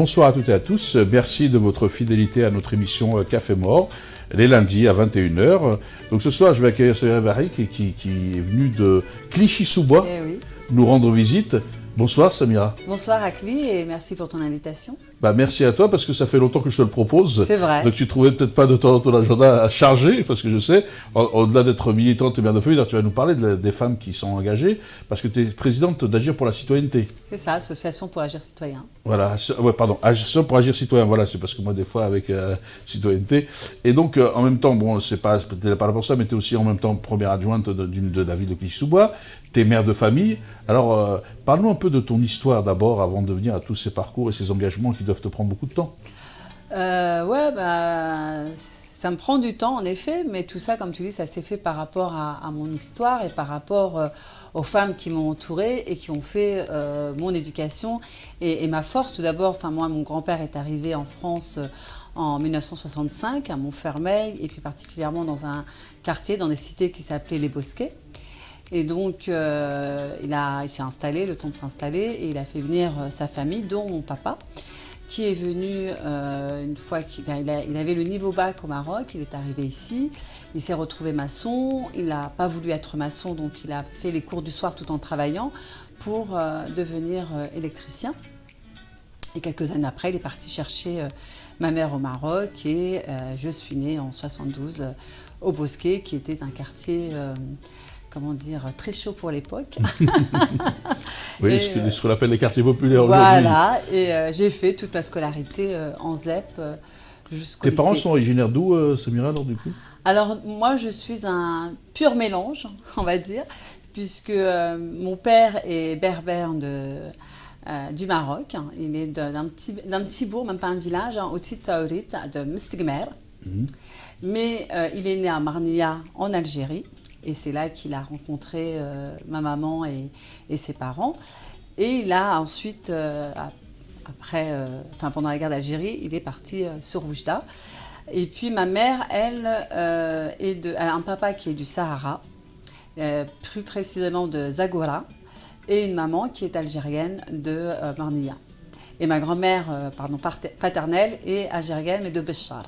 bonsoir à toutes et à tous. Merci de votre fidélité à notre émission Café Mort, les lundis à 21h. Donc ce soir, je vais accueillir Samira Varri qui est venue de Clichy-sous-Bois nous rendre visite. Bonsoir Samira. Bonsoir Akli et merci pour ton invitation. Merci à toi parce que ça fait longtemps que je te le propose. C'est vrai. Donc tu trouvais peut-être pas de ton agenda à charger parce que je sais, au-delà d'être militante et mère de famille, tu vas nous parler des femmes qui sont engagées parce que tu es présidente d'Agir pour la citoyenneté. C'est ça, Association pour Agir Citoyen. Voilà, Association pour Agir Citoyen, voilà, c'est parce que moi des fois avec citoyenneté. Et donc en même temps, bon, c'est pas là pour ça, mais tu es aussi en même temps première adjointe de la ville de Clichy-sous-Bois. Tu es mère de famille. Alors parle-nous un peu de ton histoire d'abord avant de venir à tous ces parcours et ces engagements qui doivent te prendre beaucoup de temps. Ça me prend du temps en effet, mais tout ça, comme tu dis, ça s'est fait par rapport à mon histoire et par rapport aux femmes qui m'ont entourée et qui ont fait mon éducation et ma force. Tout d'abord, moi, mon grand-père est arrivé en France en 1965 à Montfermeil et puis particulièrement dans un quartier, dans des cités qui s'appelaient les Bosquets. Et donc, il s'est installé, le temps de s'installer, et il a fait venir sa famille, dont mon papa, qui est venu une fois il avait le niveau bac au Maroc, il est arrivé ici, il s'est retrouvé maçon, il n'a pas voulu être maçon, donc il a fait les cours du soir tout en travaillant pour devenir électricien. Et quelques années après, il est parti chercher ma mère au Maroc et je suis née en 72 au Bosquet, qui était un quartier... très chaud pour l'époque. Oui, ce qu'on appelle les quartiers populaires aujourd'hui. Voilà, et j'ai fait toute ma scolarité en ZEP jusqu'au lycée. Tes parents sont originaires d'où, Samira, alors du coup? Alors, moi, je suis un pur mélange, on va dire, puisque mon père est berbère du Maroc. Il est d'un petit bourg, même pas un village, au-dessus de Taourit, de Mestgmer. Mais il est né à Marnia, en Algérie. Et c'est là qu'il a rencontré ma maman et ses parents. Et il a ensuite, pendant la guerre d'Algérie, il est parti sur Oujda. Et puis ma mère, elle a un papa qui est du Sahara, plus précisément de Zagora, et une maman qui est algérienne de Marnia. Et ma grand-mère paternelle est algérienne, mais de Béchar.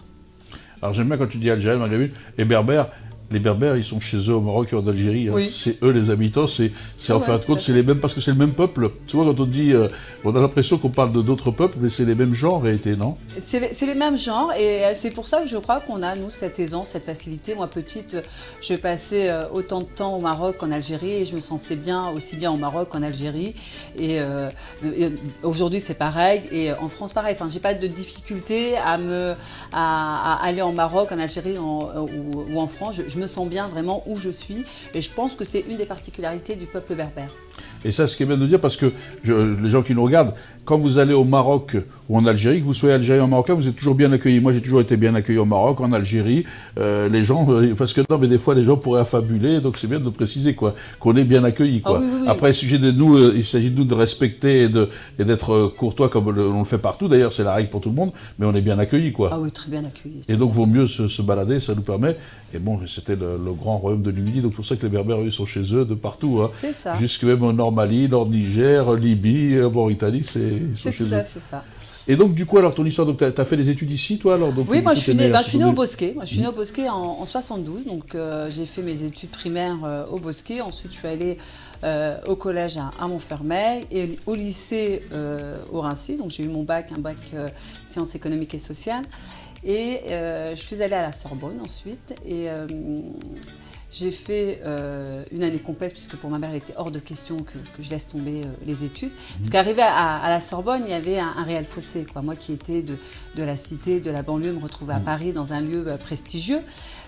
Alors j'aime bien quand tu dis algérienne, maghrébine, et berbère. Les Berbères, ils sont chez eux au Maroc et en Algérie. Oui. C'est eux les habitants. En fin de compte, c'est les mêmes parce que c'est le même peuple. Souvent, quand on dit, on a l'impression qu'on parle d'autres peuples, mais c'est les mêmes genres en réalité, non? C'est les mêmes genres et c'est pour ça que je crois qu'on a, nous, cette aisance, cette facilité. Moi, petite, je passais autant de temps au Maroc qu'en Algérie et je me sentais bien, aussi bien au Maroc qu'en Algérie. Et aujourd'hui, c'est pareil. Et en France, pareil. J'ai pas de difficulté à aller en Maroc, en Algérie ou en France. Je me sens bien vraiment où je suis et je pense que c'est une des particularités du peuple berbère. Et ça, ce qui est bien de dire, parce que les gens qui nous regardent, quand vous allez au Maroc ou en Algérie, que vous soyez algérien ou marocain, vous êtes toujours bien accueillis. Moi, j'ai toujours été bien accueilli au Maroc, en Algérie. Les gens, parce que non, mais des fois, les gens pourraient affabuler, donc c'est bien de préciser qu'on est bien accueillis. Oui. Après, il s'agit de nous de respecter et d'être courtois comme on le fait partout. D'ailleurs, c'est la règle pour tout le monde, mais on est bien accueillis, quoi. Ah oui, très bien accueillis. Et donc, vaut mieux se balader, ça nous permet. Et bon, c'était le grand royaume de Numidie, donc c'est pour ça que les Berbères, eux, sont chez eux de partout. Hein. C'est ça. Jusque même en Nord Mali, Nord Niger, Libye, Mauritanie, c'est tout à fait ça. Et donc, du coup, alors, ton histoire, tu as fait des études ici, toi alors donc, oui, moi, je suis née au Bosquet. Moi, je suis née au Bosquet en 72. Donc, j'ai fait mes études primaires au Bosquet. Ensuite, je suis allée au collège à Montfermeil et au lycée au Rincy. Donc, j'ai eu un bac sciences économiques et sociales. Et je suis allée à la Sorbonne ensuite. Et j'ai fait une année complète, puisque pour ma mère, il était hors de question que je laisse tomber les études. Parce qu'arrivé à la Sorbonne, il y avait un réel fossé. Moi qui étais de la cité, de la banlieue, me retrouver à Paris dans un lieu prestigieux.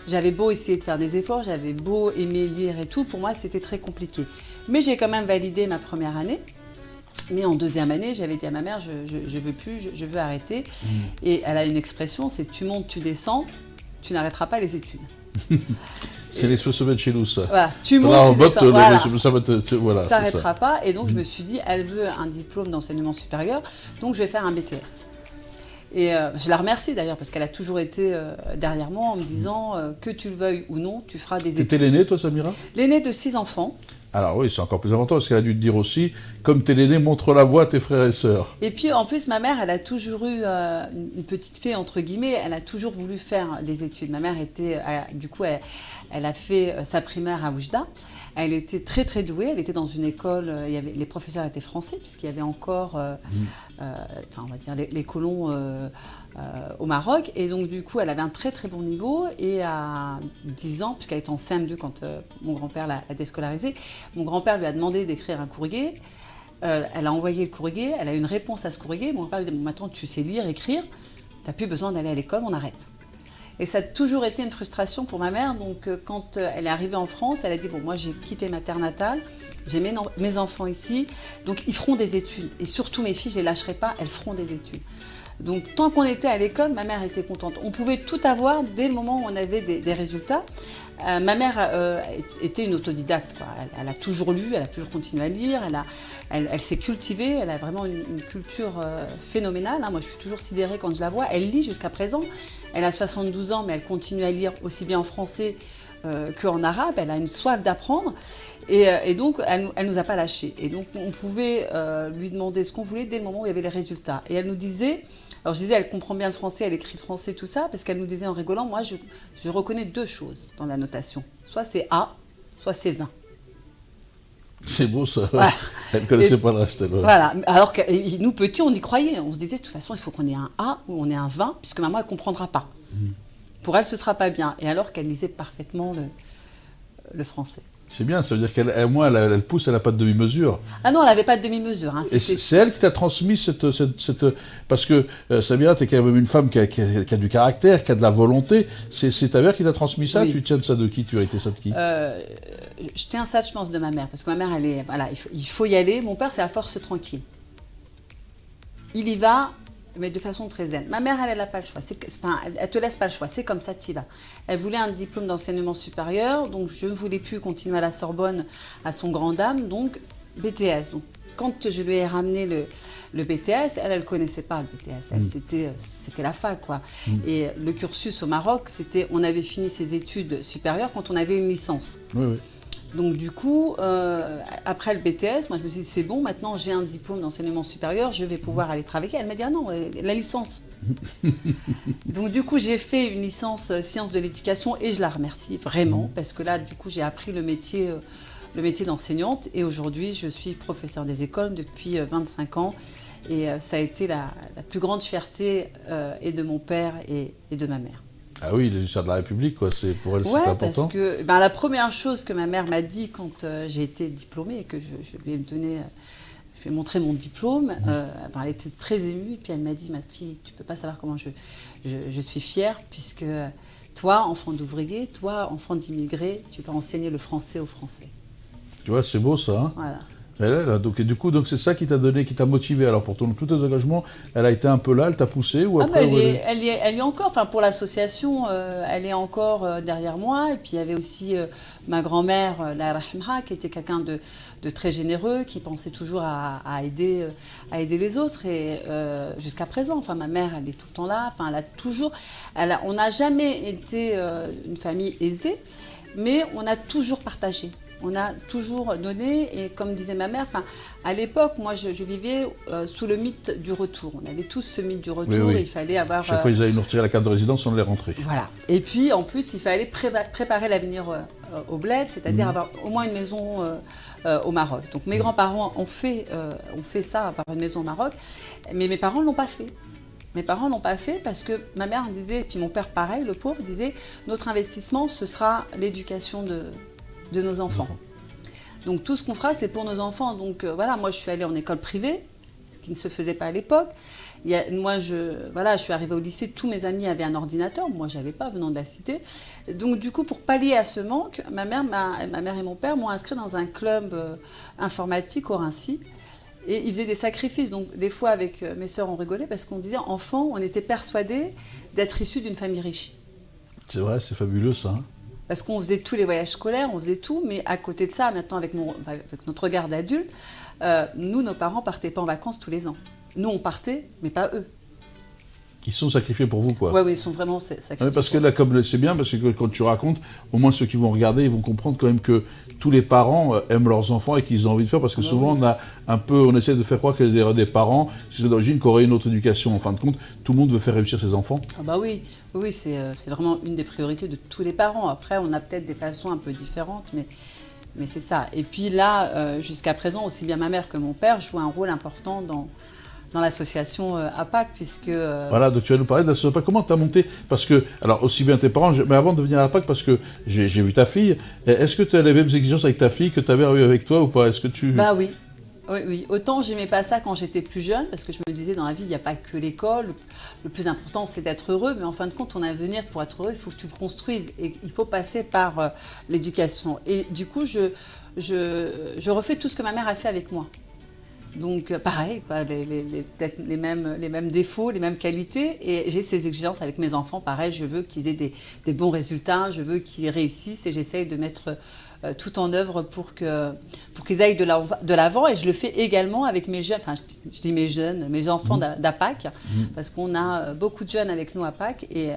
J'avais beau essayer de faire des efforts, j'avais beau aimer lire et tout, pour moi, c'était très compliqué. Mais j'ai quand même validé ma première année. Mais en deuxième année, j'avais dit à ma mère, je veux plus, je veux arrêter. Et elle a une expression, c'est tu montes, tu descends, tu n'arrêteras pas les études. C'est l'expression de chez nous, ça. Voilà, tu montes, tu descends, voilà. Tu n'arrêteras pas. Et donc, je me suis dit, elle veut un diplôme d'enseignement supérieur, donc je vais faire un BTS. Et je la remercie d'ailleurs, parce qu'elle a toujours été derrière moi en me disant que tu le veuilles ou non, tu feras des études. T'étais l'aînée, toi, Samira? L'aînée de 6 enfants. Alors oui, c'est encore plus important parce qu'elle a dû te dire aussi, comme t'es l'aîné, montre la voie à tes frères et sœurs. Et puis en plus, ma mère, elle a toujours eu une petite clé entre guillemets. Elle a toujours voulu faire des études. Ma mère était, du coup, elle a fait sa primaire à Oujda. Elle était très très douée. Elle était dans une école. Les professeurs étaient français puisqu'il y avait encore, on va dire les colons au Maroc. Et donc du coup, elle avait un très très bon niveau. Et à 10 ans, puisqu'elle était en CM2 quand mon grand-père l'a déscolarisée, mon grand-père lui a demandé d'écrire un courrier. Elle a envoyé le courrier, elle a eu une réponse à ce courrier. Mon père lui a dit, bon, maintenant tu sais lire, écrire, t'as plus besoin d'aller à l'école, on arrête. Et ça a toujours été une frustration pour ma mère. Donc quand elle est arrivée en France, elle a dit, bon, moi j'ai quitté ma terre natale, j'ai mes enfants ici, donc ils feront des études. Et surtout mes filles, je ne les lâcherai pas, elles feront des études. Donc tant qu'on était à l'école, ma mère était contente. On pouvait tout avoir dès le moment où on avait des résultats. Ma mère était une autodidacte, quoi. Elle a toujours lu, elle a toujours continué à lire, elle s'est cultivée, elle a vraiment une culture phénoménale. Moi, je suis toujours sidérée quand je la vois. Elle lit jusqu'à présent. Elle a 72 ans, mais elle continue à lire aussi bien en français qu'en arabe. Elle a une soif d'apprendre. Et donc, elle ne nous a pas lâchés. Et donc, on pouvait lui demander ce qu'on voulait dès le moment où il y avait les résultats. Et elle nous disait... Alors je disais, elle comprend bien le français, elle écrit le français, tout ça, parce qu'elle nous disait en rigolant, moi je reconnais deux choses dans la notation. Soit c'est A, soit c'est 20. C'est beau ça. Voilà. Elle ne connaissait pas le reste. Voilà. Alors que nous petits, on y croyait. On se disait, de toute façon, il faut qu'on ait un A ou on ait un 20, puisque maman, elle ne comprendra pas. Pour elle, ce ne sera pas bien. Et alors qu'elle lisait parfaitement le français. C'est bien, ça veut dire qu'elle, moi, elle pousse, elle n'a pas de demi-mesure. Ah non, elle n'avait pas de demi-mesure. Hein, et c'est elle qui t'a transmis cette... Parce que Samira, tu es quand même une femme qui a du caractère, qui a de la volonté. C'est ta mère qui t'a transmis ça. Oui. Tu tiens de ça de qui? Tu as été ça de qui? Je tiens ça, je pense, de ma mère. Parce que ma mère, elle est... Voilà, il faut y aller. Mon père, c'est la force tranquille. Il y va... mais de façon très zen. Ma mère, elle n'a pas le choix. Elle te laisse pas le choix. C'est comme ça, tu y vas. Elle voulait un diplôme d'enseignement supérieur, donc je ne voulais plus continuer à la Sorbonne à son grand dame, donc BTS. Donc quand je lui ai ramené le BTS, elle ne connaissait pas le BTS. Elle, c'était la fac, quoi. Et le cursus au Maroc, c'était, on avait fini ses études supérieures quand on avait une licence. Oui, oui. Donc du coup, après le BTS, moi je me suis dit c'est bon, maintenant j'ai un diplôme d'enseignement supérieur, je vais pouvoir aller travailler. Elle m'a dit ah non, la licence. Donc du coup j'ai fait une licence sciences de l'éducation et je la remercie vraiment parce que là du coup j'ai appris le métier d'enseignante et aujourd'hui je suis professeure des écoles depuis 25 ans et ça a été la plus grande fierté et de mon père et de ma mère. Ah oui, l'histoire de la République, quoi. Pour elle, c'est important. Parce que la première chose que ma mère m'a dit quand j'ai été diplômée et que je lui ai donné, je lui ai montré mon diplôme, elle était très émue et puis elle m'a dit, ma fille, tu ne peux pas savoir comment je suis fière puisque toi, enfant d'ouvrier, toi, enfant d'immigré, tu vas enseigner le français aux Français. Tu vois, c'est beau ça. Hein. Voilà. Et du coup, c'est ça qui t'a donné, qui t'a motivé. Alors pour tous tes engagements, elle a été un peu là, elle t'a poussé ou après elle y est encore. Enfin, pour l'association, elle est encore derrière moi. Et puis il y avait aussi ma grand-mère, la Rahma, qui était quelqu'un de très généreux, qui pensait toujours à aider les autres. Et jusqu'à présent, enfin ma mère, elle est tout le temps là. Enfin, on n'a jamais été une famille aisée, mais on a toujours partagé. On a toujours donné et comme disait ma mère, à l'époque, moi je vivais sous le mythe du retour. On avait tous ce mythe du retour, oui. Et il fallait avoir... Chaque fois ils allaient nous retirer la carte de résidence, on allait rentrer. Voilà. Et puis en plus, il fallait préparer l'avenir au bled, c'est-à-dire avoir au moins une maison au Maroc. Donc mes grands-parents ont fait ça, avoir une maison au Maroc, mais mes parents ne l'ont pas fait. Mes parents ne l'ont pas fait parce que ma mère disait, et puis mon père pareil, le pauvre, disait, notre investissement, ce sera l'éducation de nos enfants. Donc tout ce qu'on fera, c'est pour nos enfants. Donc voilà, moi je suis allée en école privée, ce qui ne se faisait pas à l'époque. Moi, je suis arrivée au lycée, tous mes amis avaient un ordinateur, moi je n'avais pas, venant de la cité. Donc du coup, pour pallier à ce manque, ma mère et mon père m'ont inscrit dans un club informatique au Rincy. Et ils faisaient des sacrifices. Donc des fois, avec mes sœurs, on rigolait parce qu'on disait, enfant, on était persuadés d'être issus d'une famille riche. C'est vrai, c'est fabuleux ça. Hein. Parce qu'on faisait tous les voyages scolaires, on faisait tout, mais à côté de ça, maintenant avec notre regard d'adulte, nous, nos parents ne partaient pas en vacances tous les ans. Nous, on partait, mais pas eux. Qui sont sacrifiés pour vous, quoi. Oui, ils sont vraiment sacrifiés. Ouais, parce que là, comme c'est bien, parce que quand tu racontes, au moins ceux qui vont regarder, ils vont comprendre quand même que tous les parents aiment leurs enfants et qu'ils ont envie de faire, parce que souvent on essaie de faire croire qu'il y a des parents, c'est d'origine, qui auraient une autre éducation. En fin de compte, tout le monde veut faire réussir ses enfants. Ah bah oui, c'est vraiment une des priorités de tous les parents. Après, on a peut-être des façons un peu différentes, mais c'est ça. Et puis là, jusqu'à présent, aussi bien ma mère que mon père jouent un rôle important dans l'association APAC, puisque... Voilà, donc tu vas nous parler de l'association APAC. Comment tu as monté? Parce que, alors aussi bien tes parents, mais avant de venir à APAC, parce que j'ai vu ta fille, est-ce que tu as les mêmes exigences avec ta fille que tu avais eu avec toi ou pas? Est-ce que tu... Bah oui. Oui. Autant j'aimais pas ça quand j'étais plus jeune, parce que je me disais dans la vie, il n'y a pas que l'école. Le plus important, c'est d'être heureux. Mais en fin de compte, ton avenir, pour être heureux, il faut que tu le construises. Et il faut passer par l'éducation. Et du coup, je refais tout ce que ma mère a fait avec moi. Donc pareil, quoi, peut-être les mêmes défauts, les mêmes qualités. Et j'ai ces exigences avec mes enfants. Pareil, je veux qu'ils aient des bons résultats, je veux qu'ils réussissent. Et j'essaye de mettre tout en œuvre pour qu'ils aillent de l'avant. Et je le fais également avec mes jeunes, enfin je dis mes jeunes, mes enfants d'APAC, parce qu'on a beaucoup de jeunes avec nous à APAC. Et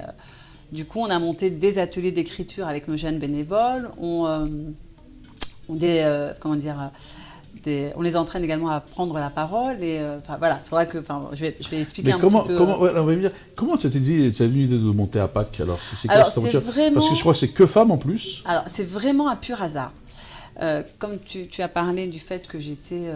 du coup, on a monté des ateliers d'écriture avec nos jeunes bénévoles. On les entraîne également à prendre la parole et voilà, faudra que, je vais expliquer un petit peu. Comment tu t'es dit, c'est venu l'idée de monter à Pâques? Alors, c'est quoi Alors, cette aventure? vraiment... Parce que je crois que c'est que femmes en plus. Alors, c'est vraiment un pur hasard. Comme tu as parlé du fait que j'étais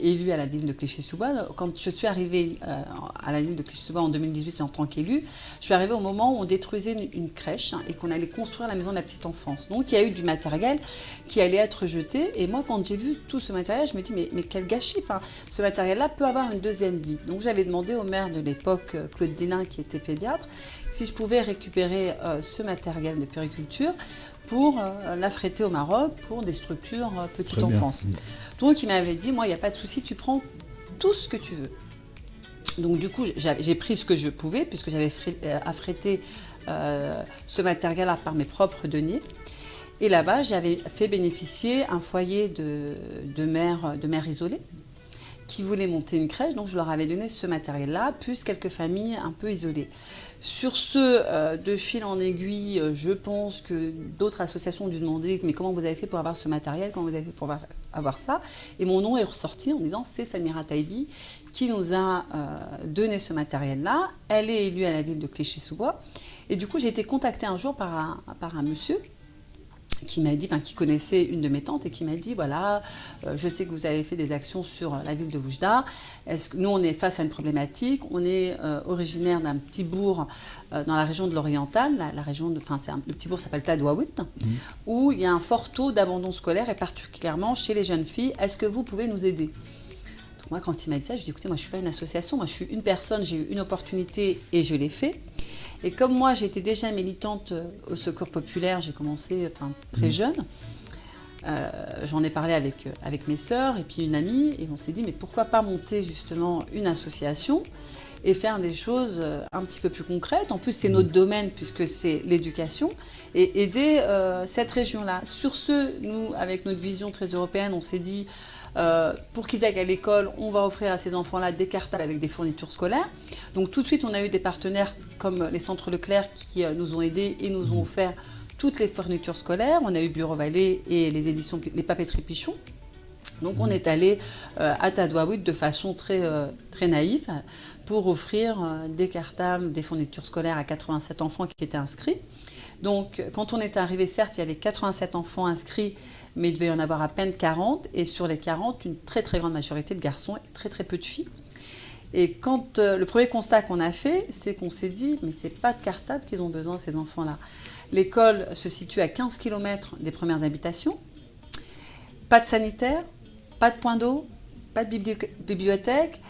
élue à la ville de Clichy-sous-Bois, quand je suis arrivée à la ville de Clichy-sous-Bois en 2018 en tant qu'élue, je suis arrivée au moment où on détruisait une crèche et qu'on allait construire la maison de la petite enfance. Donc il y a eu du matériel qui allait être jeté et moi quand j'ai vu tout ce matériel, je me dis mais quel gâchis, ce matériel-là peut avoir une deuxième vie. Donc j'avais demandé au maire de l'époque, Claude Délin, qui était pédiatre, si je pouvais récupérer ce matériel de puériculture pour l'affréter au Maroc pour des structures petite enfance. Donc il m'avait dit, moi il n'y a pas de souci, tu prends tout ce que tu veux. Donc du coup j'ai pris ce que je pouvais puisque j'avais affrété ce matériel-là par mes propres deniers. Et là-bas j'avais fait bénéficier un foyer de mères isolées qui voulaient monter une crèche, donc je leur avais donné ce matériel-là, plus quelques familles un peu isolées. Sur ce, de fil en aiguille, je pense que d'autres associations ont dû demander « mais comment vous avez fait pour avoir ce matériel, comment vous avez fait pour avoir ça ?» Et mon nom est ressorti en disant « c'est Samira Taibi qui nous a donné ce matériel-là, elle est élue à la ville de Clichy-sous-Bois. » Et du coup, j'ai été contactée un jour par un monsieur qui m'a dit, qui connaissait une de mes tantes et qui m'a dit, voilà, je sais que vous avez fait des actions sur la ville de Oujda. Nous, on est face à une problématique. On est originaire d'un petit bourg dans la région de l'Oriental. Le petit bourg s'appelle Tadouaout, où il y a un fort taux d'abandon scolaire et particulièrement chez les jeunes filles. Est-ce que vous pouvez nous aider? Donc moi, quand il m'a dit ça, je lui ai dit, écoutez, moi, je ne suis pas une association, moi, je suis une personne, j'ai eu une opportunité et je l'ai fait. Et comme moi, j'étais déjà militante au Secours populaire, j'ai commencé très jeune, j'en ai parlé avec mes sœurs et puis une amie, et on s'est dit, mais pourquoi pas monter justement une association et faire des choses un petit peu plus concrètes. En plus, c'est notre domaine puisque c'est l'éducation, et aider cette région-là. Sur ce, nous, avec notre vision très européenne, on s'est dit, pour qu'ils aillent à l'école, on va offrir à ces enfants-là des cartables avec des fournitures scolaires. Donc tout de suite, on a eu des partenaires comme les centres Leclerc qui nous ont aidés et nous ont offert toutes les fournitures scolaires. On a eu Bureau Vallée et les éditions Les Papeteries Pichon. Donc on est allé à Tadouaout de façon très naïve pour offrir des cartables, des fournitures scolaires à 87 enfants qui étaient inscrits. Donc quand on est arrivé, certes, il y avait 87 enfants inscrits, mais il devait y en avoir à peine 40. Et sur les 40, une très très grande majorité de garçons et très très peu de filles. Et quand le premier constat qu'on a fait, c'est qu'on s'est dit, mais c'est pas de cartable qu'ils ont besoin, ces enfants-là. L'école se situe à 15 km des premières habitations, pas de sanitaire, pas de point d'eau, pas de bibliothèque.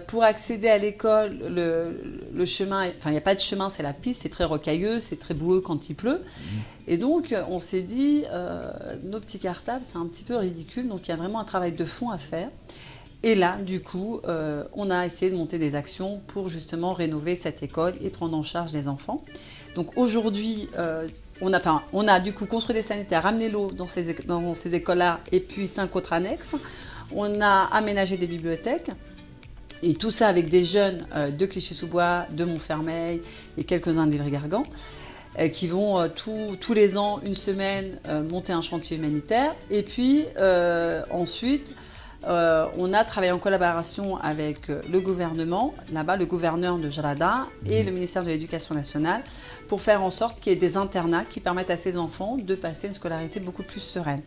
Pour accéder à l'école, le chemin, il n'y a pas de chemin, c'est la piste, c'est très rocailleux, c'est très boueux quand il pleut. Et donc, on s'est dit, nos petits cartables, c'est un petit peu ridicule, donc il y a vraiment un travail de fond à faire. Et là, du coup, on a essayé de monter des actions pour justement rénover cette école et prendre en charge les enfants. Donc aujourd'hui, on a du coup construit des sanitaires, ramené l'eau dans ces écoles-là et puis 5 autres annexes. On a aménagé des bibliothèques. Et tout ça avec des jeunes de Clichy-sous-Bois, de Montfermeil et quelques-uns d'Ivry-Gargan qui vont tous les ans, une semaine, monter un chantier humanitaire. Et puis ensuite, on a travaillé en collaboration avec le gouvernement, là-bas, le gouverneur de Jalada et le ministère de l'Éducation nationale pour faire en sorte qu'il y ait des internats qui permettent à ces enfants de passer une scolarité beaucoup plus sereine.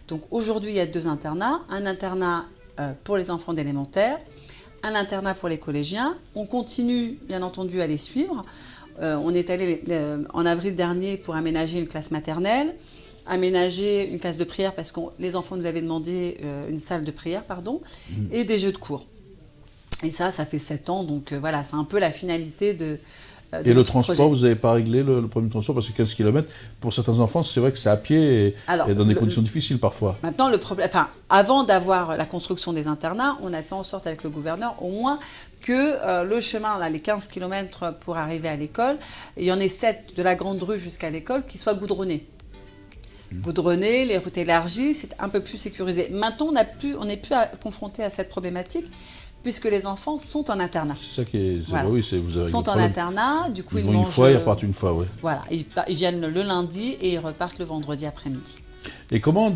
Donc aujourd'hui, il y a 2 internats, un internat pour les enfants d'élémentaire, un internat pour les collégiens. On continue, bien entendu, à les suivre. On est allé en avril dernier pour aménager une classe maternelle, aménager une classe de prière parce que les enfants nous avaient demandé une salle de prière, et des jeux de cours. Et ça fait 7 ans, donc voilà, c'est un peu la finalité de et le transport, projet. Vous n'avez pas réglé le problème de transport parce que 15 km, pour certains enfants, c'est vrai que c'est à pied et dans des conditions difficiles parfois. Maintenant, le problème, avant d'avoir la construction des internats, on a fait en sorte avec le gouverneur au moins que le chemin, là, les 15 km pour arriver à l'école, il y en ait 7 de la grande rue jusqu'à l'école qui soient goudronnés. Goudronné, les routes élargies, c'est un peu plus sécurisé. Maintenant, on n'est plus confronté à cette problématique puisque les enfants sont en internat. C'est ça qui est... Voilà. Oui, vous avez sont en internat, du coup ils mangent... Une fois, ils repartent une fois, oui. Voilà, ils viennent le lundi et ils repartent le vendredi après-midi. Et comment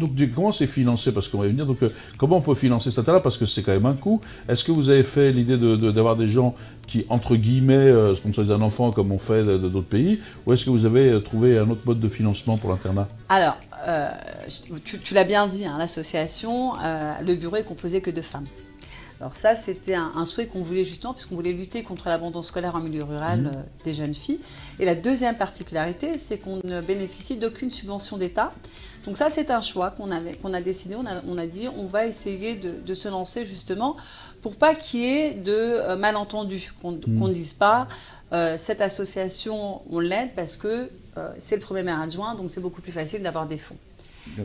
c'est financé? Parce qu'on va venir, donc comment on peut financer cet internat? Parce que c'est quand même un coût. Est-ce que vous avez fait l'idée d'avoir des gens qui, entre guillemets, sponsorisent un enfant comme on fait d'autres pays? Ou est-ce que vous avez trouvé un autre mode de financement pour l'internat? Alors, tu l'as bien dit, hein, l'association, le bureau est composé que de femmes. Alors ça, c'était un souhait qu'on voulait justement, puisqu'on voulait lutter contre l'abandon scolaire en milieu rural des jeunes filles. Et la deuxième particularité, c'est qu'on ne bénéficie d'aucune subvention d'État. Donc ça, c'est un choix qu'on a décidé. On a dit, on va essayer de se lancer justement pour pas qu'il y ait de malentendus, qu'on ne dise pas cette association, on l'aide parce que c'est le premier maire adjoint, donc c'est beaucoup plus facile d'avoir des fonds.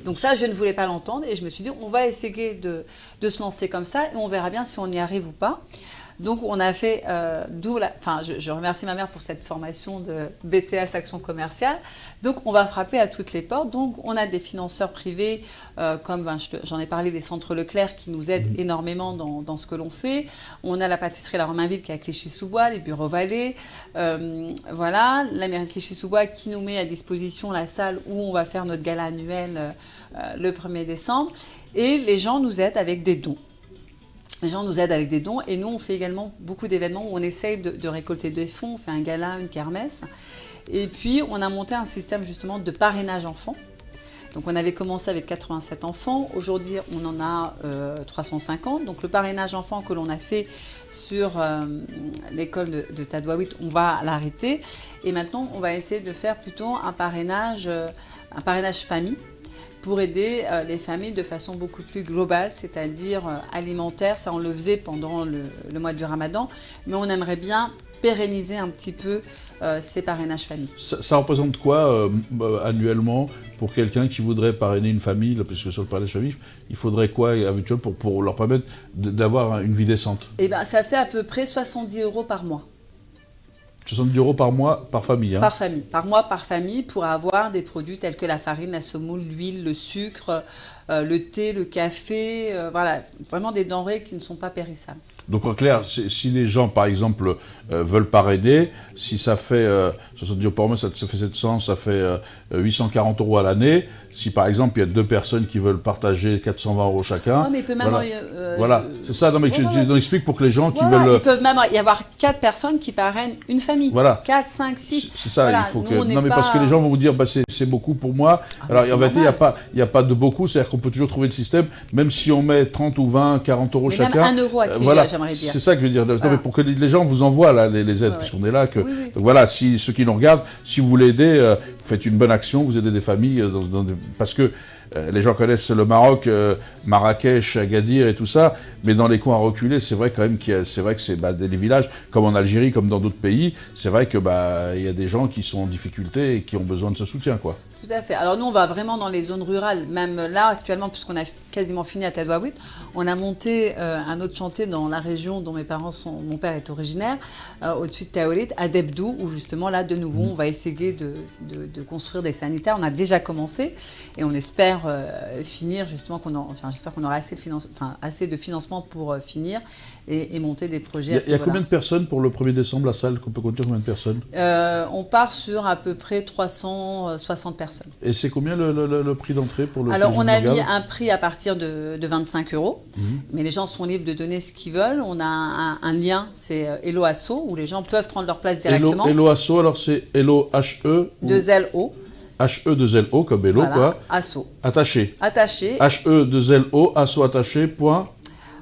Donc ça, je ne voulais pas l'entendre et je me suis dit, on va essayer de se lancer comme ça et on verra bien si on y arrive ou pas. Donc on a fait, je remercie ma mère pour cette formation de BTS Action Commerciale. Donc on va frapper à toutes les portes. Donc on a des financeurs privés comme j'en ai parlé, les centres Leclerc qui nous aident énormément dans ce que l'on fait. On a la pâtisserie La Romainville qui est à Clichy-sous-Bois, les bureaux Vallée. Voilà, la mairie de Clichy-sous-Bois qui nous met à disposition la salle où on va faire notre gala annuel le 1er décembre. Et les gens nous aident avec des dons. Les gens nous aident avec des dons et nous, on fait également beaucoup d'événements où on essaye de récolter des fonds. On fait un gala, une kermesse. Et puis, on a monté un système justement de parrainage enfants. Donc, on avait commencé avec 87 enfants. Aujourd'hui, on en a 350. Donc, le parrainage enfants que l'on a fait sur l'école de Tadouaout, on va l'arrêter. Et maintenant, on va essayer de faire plutôt un parrainage famille, pour aider les familles de façon beaucoup plus globale, c'est-à-dire alimentaire. Ça, on le faisait pendant le mois du Ramadan, mais on aimerait bien pérenniser un petit peu ces parrainages familles. Ça représente quoi annuellement pour quelqu'un qui voudrait parrainer une famille, puisque sur le parrainage famille, il faudrait quoi habituellement pour leur permettre d'avoir une vie décente? Eh bien, ça fait à peu près 70 € par mois. 70 € par mois, par famille, hein. Par famille, par mois, par famille, pour avoir des produits tels que la farine, la semoule, l'huile, le sucre, le thé, le café, voilà, vraiment des denrées qui ne sont pas périssables. Donc en clair, si les gens, par exemple, veulent parrainer, si ça fait 70 € par mois, ça fait 700, ça fait 840 € à l'année. Si par exemple, il y a 2 personnes qui veulent partager 420 € chacun... Oh, mais il peut même... Voilà, c'est ça, non mais je explique pour que les gens qui veulent... Il peut même y avoir 4 personnes qui parrainent une famille. Voilà. 4, 5, 6. C'est ça, voilà, il faut que... Non mais parce que les gens vont vous dire, c'est beaucoup pour moi. Alors en réalité, il n'y a pas de beaucoup, c'est-à-dire qu'on peut toujours trouver le système, même si on met 30 ou 20, 40 € chacun. Même 1 € à qui j'aimerais dire. C'est ça que je veux dire. Voilà. Non, mais pour que les gens vous envoient là, les aides, puisqu'on est là. Oui. Donc voilà, ceux qui nous regardent, si vous voulez aider, vous faites une bonne action, vous aidez des familles, parce que les gens connaissent le Maroc, Marrakech, Agadir et tout ça, mais dans les coins reculés, c'est vrai quand même que c'est des villages, comme en Algérie, comme dans d'autres pays, c'est vrai que y a des gens qui sont en difficulté et qui ont besoin de ce soutien, quoi. Tout à fait. Alors nous, on va vraiment dans les zones rurales, même là actuellement, puisqu'on a quasiment fini à Tadouaout. On a monté un autre chantier dans la région dont mon père est originaire, au-dessus de Taolit, à Debdou, où justement là de nouveau on va essayer de construire des sanitaires. On a déjà commencé et on espère finir justement j'espère qu'on aura assez de financement pour finir et monter des projets. Il y a combien de personnes pour le 1er décembre, la salle, qu'on peut compter combien de personnes? On part sur à peu près 360 personnes. Et c'est combien le prix d'entrée pour le? Alors on a mis un prix à partir de 25 €, mais les gens sont libres de donner ce qu'ils veulent. On a un lien, c'est Hello Asso, où les gens peuvent prendre leur place directement. Hello Asso, alors c'est Hello H-E 2-L-O. H-E 2-L-O comme Hello, voilà, quoi. Asso. Attaché. Attaché. H-E 2-L-O, Asso attaché, point.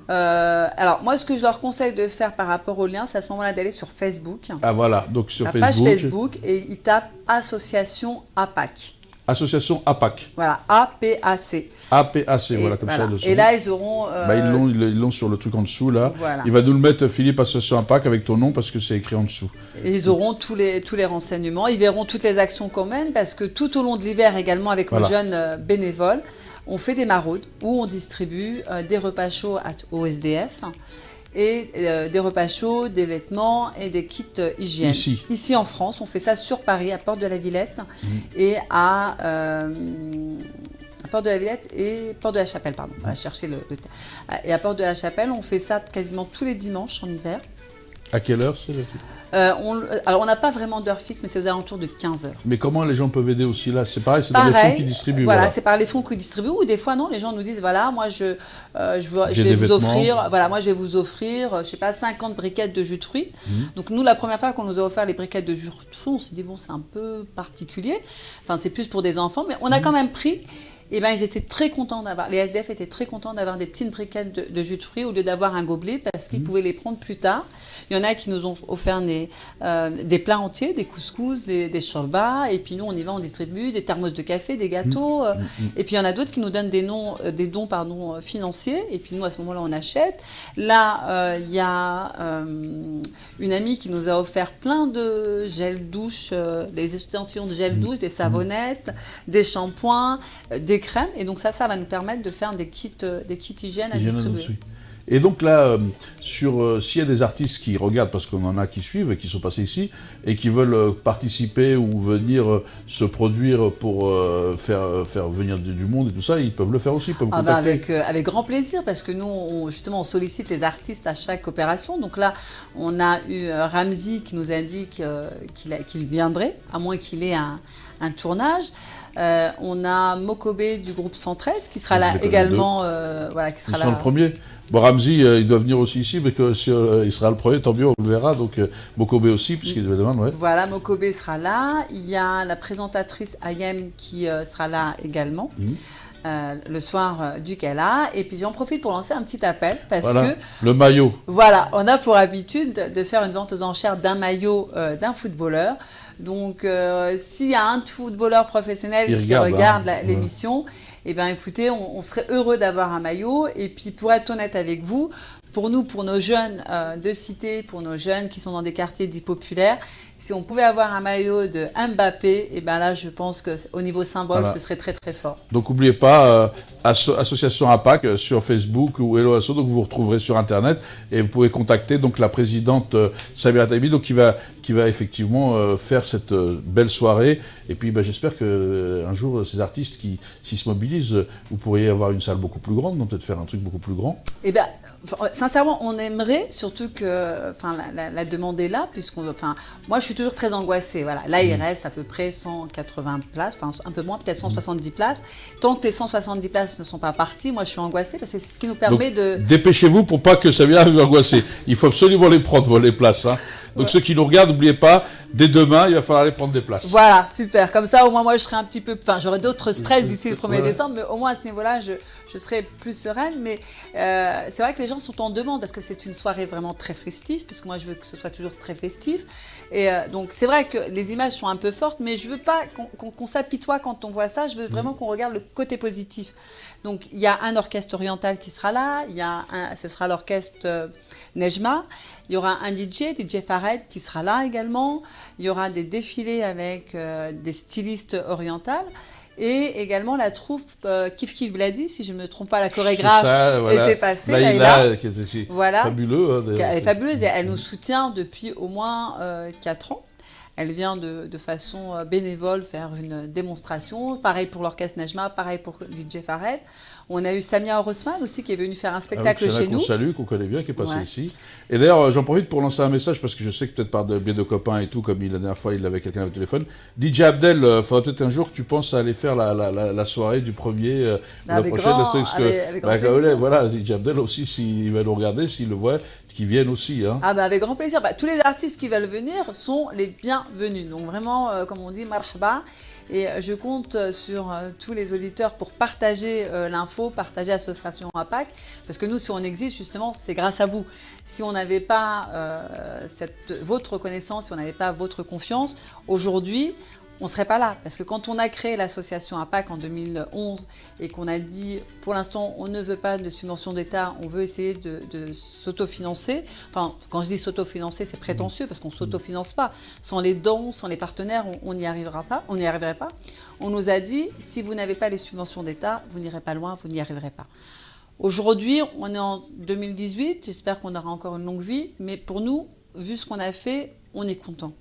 Alors, moi, ce que je leur conseille de faire par rapport au lien, c'est à ce moment-là d'aller sur Facebook. Ah voilà, donc sur la Facebook. page Facebook, et ils tapent Association APAC. Association APAC. Voilà, A-P-A-C. A-P-A-C, voilà, comme ça. Et là, ils auront... ils l'ont sur le truc en dessous, là. Voilà. Il va nous le mettre, Philippe, Association APAC, avec ton nom, parce que c'est écrit en dessous. Et ils auront tous les renseignements. Ils verront toutes les actions qu'on mène, parce que tout au long de l'hiver, également, avec nos jeunes bénévoles, on fait des maraudes où on distribue des repas chauds au SDF et des repas chauds, des vêtements et des kits hygiène. Ici en France, on fait ça sur Paris, à Porte de la Villette et à Porte de la Villette et Porte de la Chapelle, pardon. On va chercher et à Porte de la Chapelle, on fait ça quasiment tous les dimanches en hiver. À quelle heure c'est? Alors, on n'a pas vraiment d'heure fixe, mais c'est aux alentours de 15 heures. Mais comment les gens peuvent aider aussi là? C'est pareil, c'est dans les fonds qu'ils distribuent. Voilà, c'est par les fonds qu'ils distribuent. Ou des fois, non, les gens nous disent, voilà, moi, je vais vous offrir, je sais pas, 50 briquettes de jus de fruits. Donc, nous, la première fois qu'on nous a offert les briquettes de jus de fruits, on s'est dit, bon, c'est un peu particulier. Enfin, c'est plus pour des enfants, mais on a quand même pris. Et ben, ils étaient très contents les SDF étaient très contents d'avoir des petites briquettes de jus de fruits au lieu d'avoir un gobelet, parce qu'ils pouvaient les prendre plus tard. Il y en a qui nous ont offert des plats entiers, des couscous, des shorbas, et puis nous on y va, on distribue des thermos de café, des gâteaux, et puis il y en a d'autres qui nous donnent des dons financiers, et puis nous à ce moment-là on achète. Là, il y a une amie qui nous a offert plein de gel douche, des échantillons de gel douche, des savonnettes, des shampoings, des crèmes, et donc ça va nous permettre de faire des kits hygiène à distribuer. Et donc là, s'il y a des artistes qui regardent, parce qu'on en a qui suivent et qui sont passés ici, et qui veulent participer ou venir se produire pour faire venir du monde et tout ça, ils peuvent le faire aussi, ils peuvent contacter. Avec grand plaisir, parce que nous, on sollicite les artistes à chaque opération. Donc là, on a eu Ramzi qui nous a dit qu'il viendrait, à moins qu'il ait un tournage. On a Mokobé du groupe 113 qui sera là également. Qui sera là. Le premier. Bon, Ramzi, il doit venir aussi ici, mais il sera le premier, tant mieux, on le verra. Donc Mokobé aussi, puisqu'il demande. Ouais. Voilà, Mokobé sera là. Il y a la présentatrice Ayem qui sera là également. Le soir du gala. Et puis j'en profite pour lancer un petit appel parce que le maillot. Voilà, on a pour habitude de faire une vente aux enchères d'un maillot d'un footballeur. Donc s'il y a un footballeur professionnel qui regarde l'émission, eh bien écoutez, on serait heureux d'avoir un maillot. Et puis pour être honnête avec vous, pour nous, pour nos jeunes de cité, pour nos jeunes qui sont dans des quartiers dits populaires, si on pouvait avoir un maillot de Mbappé, et ben là, je pense qu'au niveau symbole, ce serait très très fort. Donc n'oubliez pas, Association APAC sur Facebook ou Hello Asso, donc vous vous retrouverez sur Internet et vous pouvez contacter donc la présidente Samira Taibi, donc qui va effectivement faire cette belle soirée. Et puis j'espère qu'un jour, ces artistes s'ils se mobilisent, vous pourriez avoir une salle beaucoup plus grande, donc peut-être faire un truc beaucoup plus grand. Eh bien, sincèrement, on aimerait, surtout que la demande est là, moi je suis toujours très angoissée. Voilà. Là, il reste à peu près 180 places, enfin un peu moins, peut-être 170 places. Tant que les 170 places ne sont pas parties, moi je suis angoissée parce que c'est ce qui nous permet de... Dépêchez-vous pour pas que Samira vous angoisser. Il faut absolument les prendre, les places. Hein. Donc ceux qui nous regardent, n'oubliez pas, dès demain, il va falloir aller prendre des places. Voilà, super. Comme ça, au moins, moi, je serai un petit peu... j'aurai d'autres stress d'ici le 1er décembre, mais au moins, à ce niveau-là, je serai plus sereine. Mais c'est vrai que les gens sont en demande parce que c'est une soirée vraiment très festive, puisque moi, je veux que ce soit toujours très festif. Et donc, c'est vrai que les images sont un peu fortes, mais je veux pas qu'on s'apitoie quand on voit ça. Je veux vraiment qu'on regarde le côté positif. Donc, il y a un orchestre oriental qui sera là. Ce sera l'orchestre Nejma. Il y aura un DJ Fared qui sera là également. Il y aura des défilés avec des stylistes orientales. Et également la troupe Kif Kif Bladi, si je ne me trompe pas, la chorégraphe voilà. était passée. Laïla, qui est voilà. fabuleux. Hein, elle est fabuleuse et elle nous soutient depuis au moins 4 ans. Elle vient de façon bénévole faire une démonstration. Pareil pour l'orchestre Najma, pareil pour DJ Fared. On a eu Samia Orosman aussi qui est venue faire un spectacle chez nous. Qu'on salue, qu'on connaît bien, qui est passé ici. Et d'ailleurs, j'en profite pour lancer un message parce que je sais que peut-être par de biais de copains et tout, comme la dernière fois il avait quelqu'un au téléphone. DJ Abdel, il faudra peut-être un jour que tu penses à aller faire la soirée du premier, la prochaine. Avec grand plaisir. Voilà, DJ Abdel aussi, s'il va nous regarder, s'il le voit, qu'ils viennent aussi. Hein. Ah bah avec grand plaisir. Tous les artistes qui veulent venir sont les bienvenus. Donc vraiment, comme on dit, marhaba. Et je compte sur tous les auditeurs pour partager l'info, partager Association APAC. Parce que nous, si on existe, justement, c'est grâce à vous. Si on n'avait pas votre reconnaissance, si on n'avait pas votre confiance, aujourd'hui, on ne serait pas là. Parce que quand on a créé l'association APAC en 2011 et qu'on a dit, pour l'instant, on ne veut pas de subvention d'État, on veut essayer de s'autofinancer. Enfin, quand je dis s'autofinancer, c'est prétentieux parce qu'on ne s'autofinance pas. Sans les dons, sans les partenaires, on n'y arrivera pas. On n'y arriverait pas. On nous a dit, si vous n'avez pas les subventions d'État, vous n'irez pas loin, vous n'y arriverez pas. Aujourd'hui, on est en 2018. J'espère qu'on aura encore une longue vie. Mais pour nous, vu ce qu'on a fait, on est content.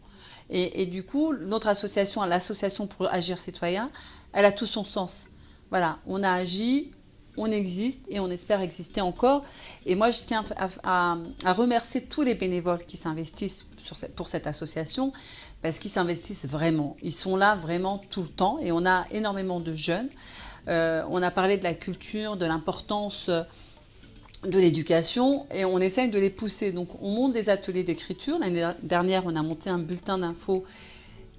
Et du coup, notre association, l'association pour agir citoyen, elle a tout son sens. Voilà, on a agi, on existe et on espère exister encore. Et moi, je tiens à remercier tous les bénévoles qui s'investissent pour cette association parce qu'ils s'investissent vraiment. Ils sont là vraiment tout le temps et on a énormément de jeunes. On a parlé de la culture, de l'importance de l'éducation et on essaye de les pousser. Donc on monte des ateliers d'écriture. L'année dernière, on a monté un bulletin d'infos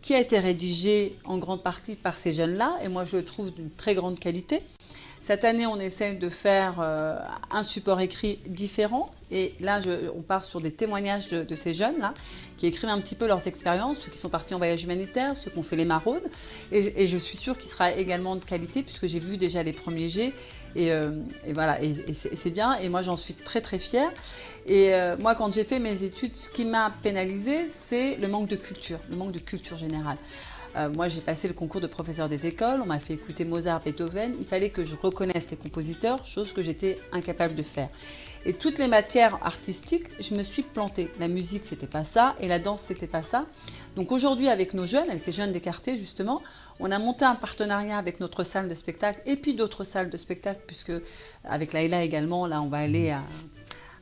qui a été rédigé en grande partie par ces jeunes-là et moi je le trouve d'une très grande qualité. Cette année, on essaie de faire un support écrit différent et là, on part sur des témoignages de ces jeunes-là qui écrivent un petit peu leurs expériences, ceux qui sont partis en voyage humanitaire, ceux qui ont fait les maraudes et je suis sûre qu'il sera également de qualité puisque j'ai vu déjà les premiers jets et voilà, et c'est bien et moi j'en suis très très fière. Et moi, quand j'ai fait mes études, ce qui m'a pénalisée, c'est le manque de culture générale. Moi, j'ai passé le concours de professeur des écoles, on m'a fait écouter Mozart, Beethoven, il fallait que je reconnaisse les compositeurs, chose que j'étais incapable de faire. Et toutes les matières artistiques, je me suis plantée. La musique, c'était pas ça, et la danse, c'était pas ça. Donc aujourd'hui, avec nos jeunes, avec les jeunes des quartiers, justement, on a monté un partenariat avec notre salle de spectacle, et puis d'autres salles de spectacle, puisque avec Laïla également, là, on va aller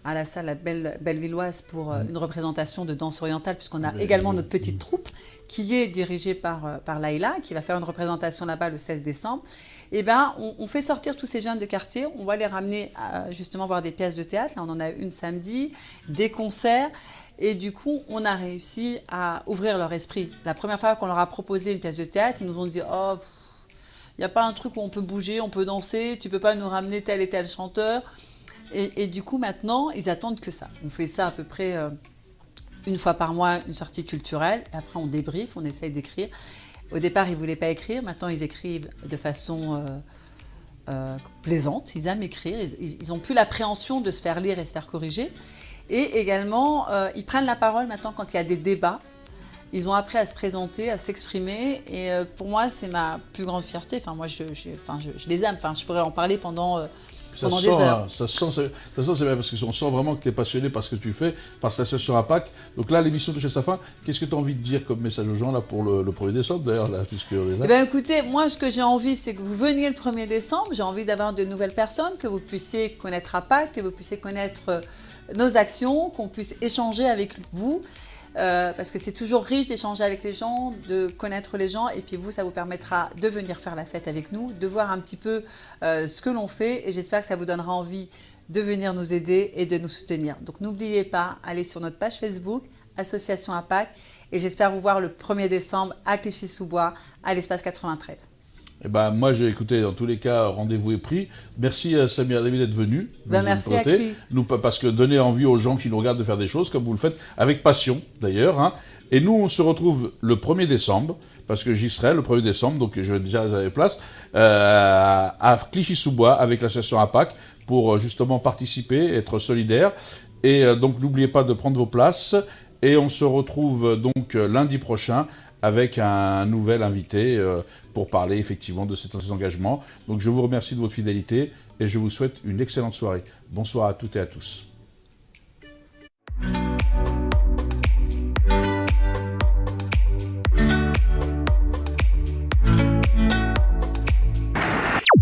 à la salle Bellevilloise pour une représentation de danse orientale, puisqu'on a également notre petite troupe qui est dirigée par Laïla, qui va faire une représentation là-bas le 16 décembre. Et ben, on fait sortir tous ces jeunes de quartier, on va les ramener à justement voir des pièces de théâtre. Là, on en a une samedi, des concerts. Et du coup, on a réussi à ouvrir leur esprit. La première fois qu'on leur a proposé une pièce de théâtre, ils nous ont dit « Oh, il n'y a pas un truc où on peut bouger, on peut danser, tu ne peux pas nous ramener tel et tel chanteur ?» Et du coup, maintenant, ils attendent que ça. On fait ça à peu près une fois par mois, une sortie culturelle. Et après, on débriefe, on essaye d'écrire. Au départ, ils ne voulaient pas écrire. Maintenant, ils écrivent de façon plaisante. Ils aiment écrire. Ils n'ont plus l'appréhension de se faire lire et se faire corriger. Et également, ils prennent la parole maintenant quand il y a des débats. Ils ont appris à se présenter, à s'exprimer. Et pour moi, c'est ma plus grande fierté. Enfin, moi, je les aime. Enfin, je pourrais en parler pendant des heures. Ça sent, c'est bien parce qu'on sent vraiment que tu es passionné par ce que tu fais, par cette association APAC. Donc là, l'émission touche à sa fin. Qu'est-ce que tu as envie de dire comme message aux gens là, pour le 1er décembre d'ailleurs là, puisque on est là. Eh bien, écoutez, moi, ce que j'ai envie, c'est que vous veniez le 1er décembre. J'ai envie d'avoir de nouvelles personnes, que vous puissiez connaître APAC, que vous puissiez connaître nos actions, qu'on puisse échanger avec vous. Parce que c'est toujours riche d'échanger avec les gens, de connaître les gens et puis vous, ça vous permettra de venir faire la fête avec nous, de voir un petit peu ce que l'on fait et j'espère que ça vous donnera envie de venir nous aider et de nous soutenir. Donc n'oubliez pas, allez sur notre page Facebook, Association APAC et j'espère vous voir le 1er décembre à Clichy-sous-Bois, à l'espace 93. Eh ben, moi, j'ai écouté, dans tous les cas, rendez-vous est pris. Merci Samia Dami d'être venue. Merci à qui parce que donner envie aux gens qui nous regardent de faire des choses, comme vous le faites, avec passion d'ailleurs. Hein. Et nous, on se retrouve le 1er décembre, parce que j'y serai le 1er décembre, donc je vais déjà réserver place, à Clichy-sous-Bois, avec l'association APAC, pour justement participer, être solidaire. Et donc, n'oubliez pas de prendre vos places. Et on se retrouve donc lundi prochain avec un nouvel invité pour parler effectivement de ces engagements. Donc je vous remercie de votre fidélité et je vous souhaite une excellente soirée. Bonsoir à toutes et à tous.